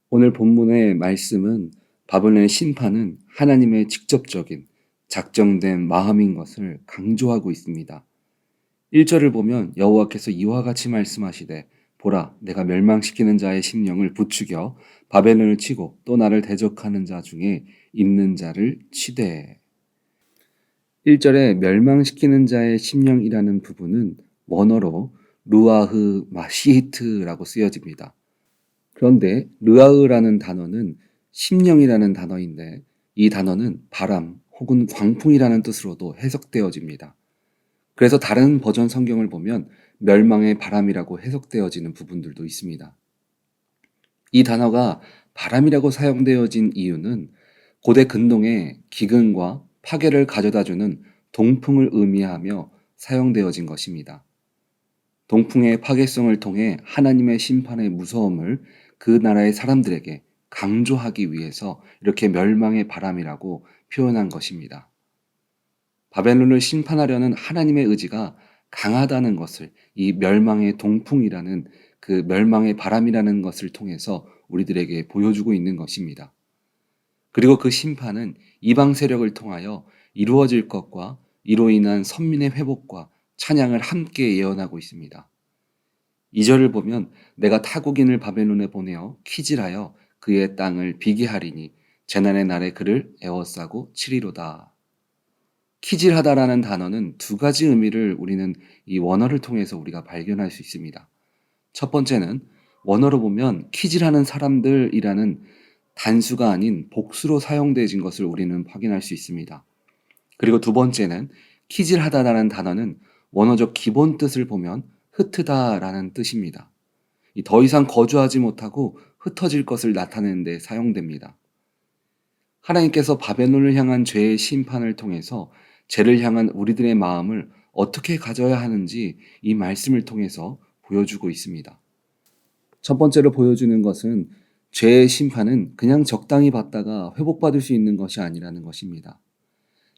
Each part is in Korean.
오늘 본문의 말씀은 바벨론의 심판은 하나님의 직접적인 작정된 마음인 것을 강조하고 있습니다. 1절을 보면 여호와께서 이와 같이 말씀하시되 보라 내가 멸망시키는 자의 심령을 부추겨 바벨론을 치고 또 나를 대적하는 자 중에 있는 자를 치되. 1절에 멸망시키는 자의 심령이라는 부분은 원어로 루아흐 마시히트라고 쓰여집니다. 그런데 르아흐라는 단어는 심령이라는 단어인데 이 단어는 바람 혹은 광풍이라는 뜻으로도 해석되어집니다. 그래서 다른 버전 성경을 보면 멸망의 바람이라고 해석되어지는 부분들도 있습니다. 이 단어가 바람이라고 사용되어진 이유는 고대 근동의 기근과 파괴를 가져다주는 동풍을 의미하며 사용되어진 것입니다. 동풍의 파괴성을 통해 하나님의 심판의 무서움을 그 나라의 사람들에게 강조하기 위해서 이렇게 멸망의 바람이라고 표현한 것입니다. 바벨론을 심판하려는 하나님의 의지가 강하다는 것을 이 멸망의 동풍이라는 그 멸망의 바람이라는 것을 통해서 우리들에게 보여주고 있는 것입니다. 그리고 그 심판은 이방 세력을 통하여 이루어질 것과 이로 인한 선민의 회복과 찬양을 함께 예언하고 있습니다. 2절을 보면 내가 타국인을 바벨론에 보내어 키질하여 그의 땅을 비게 하리니 재난의 날에 그를 에워싸고 치리로다. 키질하다라는 단어는 두 가지 의미를 우리는 이 원어를 통해서 우리가 발견할 수 있습니다. 첫 번째는 원어로 보면 키질하는 사람들이라는 단수가 아닌 복수로 사용되어진 것을 우리는 확인할 수 있습니다. 그리고 두 번째는 키질하다라는 단어는 원어적 기본 뜻을 보면 흩트다라는 뜻입니다. 더 이상 거주하지 못하고 흩어질 것을 나타내는 데 사용됩니다. 하나님께서 바벨론을 향한 죄의 심판을 통해서 죄를 향한 우리들의 마음을 어떻게 가져야 하는지 이 말씀을 통해서 보여주고 있습니다. 첫 번째로 보여주는 것은 죄의 심판은 그냥 적당히 받다가 회복받을 수 있는 것이 아니라는 것입니다.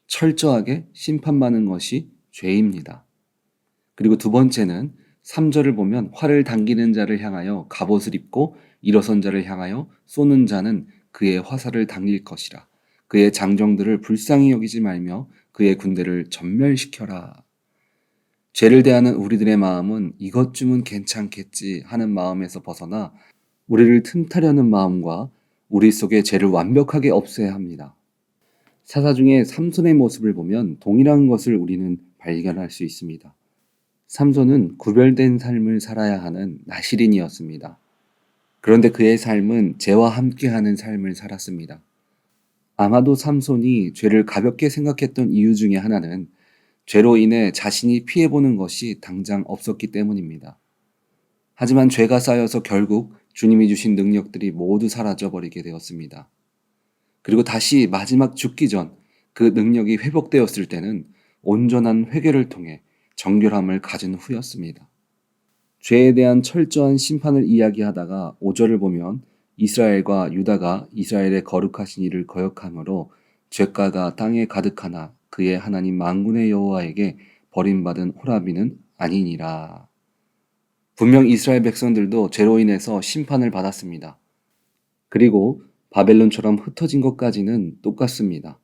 철저하게 심판받는 것이 죄입니다. 그리고 두 번째는 3절을 보면 활을 당기는 자를 향하여 갑옷을 입고 일어선 자를 향하여 쏘는 자는 그의 화살을 당길 것이라. 그의 장정들을 불쌍히 여기지 말며 그의 군대를 전멸시켜라. 죄를 대하는 우리들의 마음은 이것쯤은 괜찮겠지 하는 마음에서 벗어나 우리를 틈타려는 마음과 우리 속의 죄를 완벽하게 없애야 합니다. 사사 중에 삼손의 모습을 보면 동일한 것을 우리는 발견할 수 있습니다. 삼손은 구별된 삶을 살아야 하는 나실인이었습니다. 그런데 그의 삶은 죄와 함께하는 삶을 살았습니다. 아마도 삼손이 죄를 가볍게 생각했던 이유 중에 하나는 죄로 인해 자신이 피해보는 것이 당장 없었기 때문입니다. 하지만 죄가 쌓여서 결국 주님이 주신 능력들이 모두 사라져버리게 되었습니다. 그리고 다시 마지막 죽기 전 그 능력이 회복되었을 때는 온전한 회개를 통해 정결함을 가진 후였습니다. 죄에 대한 철저한 심판을 이야기하다가 5절을 보면 이스라엘과 유다가 이스라엘의 거룩하신 이를 거역함으로 죄가가 땅에 가득하나 그의 하나님 만군의 여호와에게 버림받은 호라비는 아니니라. 분명 이스라엘 백성들도 죄로 인해서 심판을 받았습니다. 그리고 바벨론처럼 흩어진 것까지는 똑같습니다.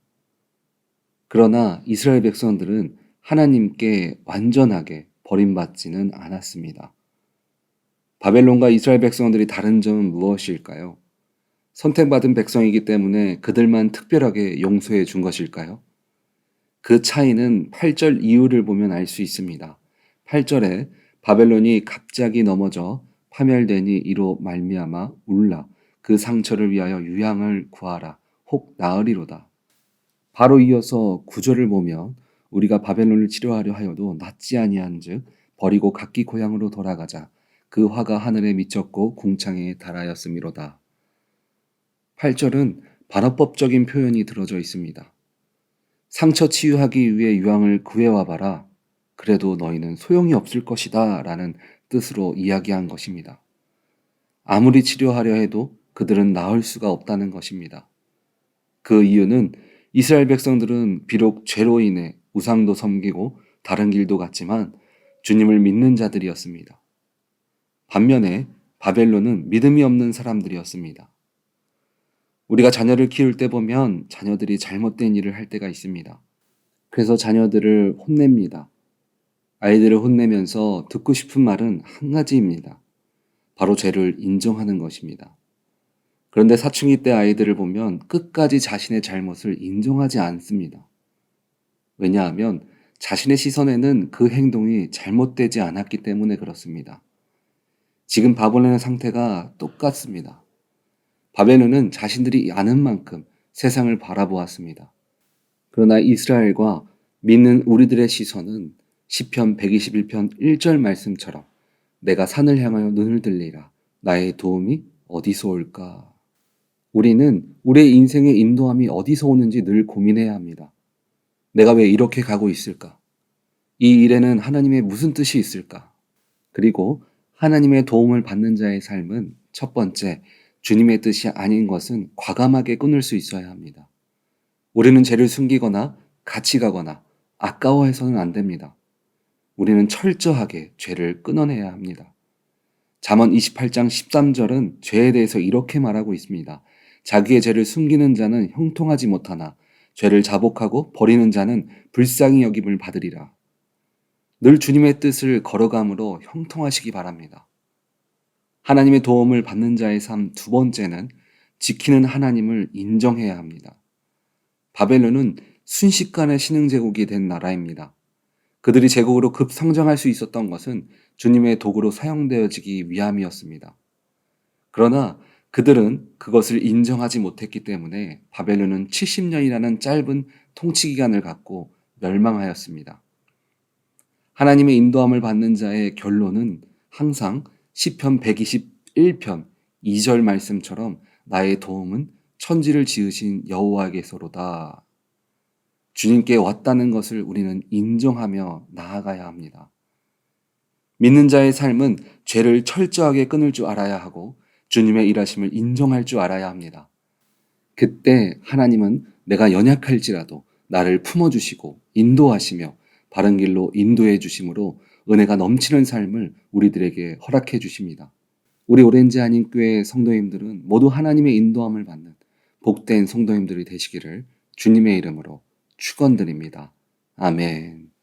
그러나 이스라엘 백성들은 하나님께 완전하게 버림받지는 않았습니다. 바벨론과 이스라엘 백성들이 다른 점은 무엇일까요? 선택받은 백성이기 때문에 그들만 특별하게 용서해 준 것일까요? 그 차이는 8절 이유를 보면 알 수 있습니다. 8절에 바벨론이 갑자기 넘어져 파멸되니 이로 말미암아 울라 그 상처를 위하여 유양을 구하라 혹 나으리로다. 바로 이어서 9절을 보면 우리가 바벨론을 치료하려 하여도 낫지 아니한즉 버리고 각기 고향으로 돌아가자 그 화가 하늘에 미쳤고 궁창에 달하였음이로다. 8절은 반어법적인 표현이 들어져 있습니다. 상처 치유하기 위해 유황을 구해와 봐라. 그래도 너희는 소용이 없을 것이다 라는 뜻으로 이야기한 것입니다. 아무리 치료하려 해도 그들은 나을 수가 없다는 것입니다. 그 이유는 이스라엘 백성들은 비록 죄로 인해 우상도 섬기고 다른 길도 갔지만 주님을 믿는 자들이었습니다. 반면에 바벨론은 믿음이 없는 사람들이었습니다. 우리가 자녀를 키울 때 보면 자녀들이 잘못된 일을 할 때가 있습니다. 그래서 자녀들을 혼냅니다. 아이들을 혼내면서 듣고 싶은 말은 한 가지입니다. 바로 죄를 인정하는 것입니다. 그런데 사춘기 때 아이들을 보면 끝까지 자신의 잘못을 인정하지 않습니다. 왜냐하면 자신의 시선에는 그 행동이 잘못되지 않았기 때문에 그렇습니다. 지금 바벨론의 상태가 똑같습니다. 바벨론은 자신들이 아는 만큼 세상을 바라보았습니다. 그러나 이스라엘과 믿는 우리들의 시선은 시편 121편 1절 말씀처럼 내가 산을 향하여 눈을 들리라. 나의 도움이 어디서 올까? 우리는 우리의 인생의 인도함이 어디서 오는지 늘 고민해야 합니다. 내가 왜 이렇게 가고 있을까? 이 일에는 하나님의 무슨 뜻이 있을까? 그리고 하나님의 도움을 받는 자의 삶은 첫 번째, 주님의 뜻이 아닌 것은 과감하게 끊을 수 있어야 합니다. 우리는 죄를 숨기거나 같이 가거나 아까워해서는 안 됩니다. 우리는 철저하게 죄를 끊어내야 합니다. 잠언 28장 13절은 죄에 대해서 이렇게 말하고 있습니다. 자기의 죄를 숨기는 자는 형통하지 못하나 죄를 자복하고 버리는 자는 불쌍히 여김을 받으리라. 늘 주님의 뜻을 걸어감으로 형통하시기 바랍니다. 하나님의 도움을 받는 자의 삶 두 번째는 지키는 하나님을 인정해야 합니다. 바벨론은 순식간에 신흥제국이 된 나라입니다. 그들이 제국으로 급성장할 수 있었던 것은 주님의 도구로 사용되어지기 위함이었습니다. 그러나 그들은 그것을 인정하지 못했기 때문에 바벨론은 70년이라는 짧은 통치 기간을 갖고 멸망하였습니다. 하나님의 인도함을 받는 자의 결론은 항상 시편 121편 2절 말씀처럼 나의 도움은 천지를 지으신 여호와께서로다. 주님께 왔다는 것을 우리는 인정하며 나아가야 합니다. 믿는 자의 삶은 죄를 철저하게 끊을 줄 알아야 하고 주님의 일하심을 인정할 줄 알아야 합니다. 그때 하나님은 내가 연약할지라도 나를 품어주시고 인도하시며 바른 길로 인도해 주심으로 은혜가 넘치는 삶을 우리들에게 허락해 주십니다. 우리 오렌지 한인교회 성도님들은 모두 하나님의 인도함을 받는 복된 성도님들이 되시기를 주님의 이름으로 축원드립니다. 아멘.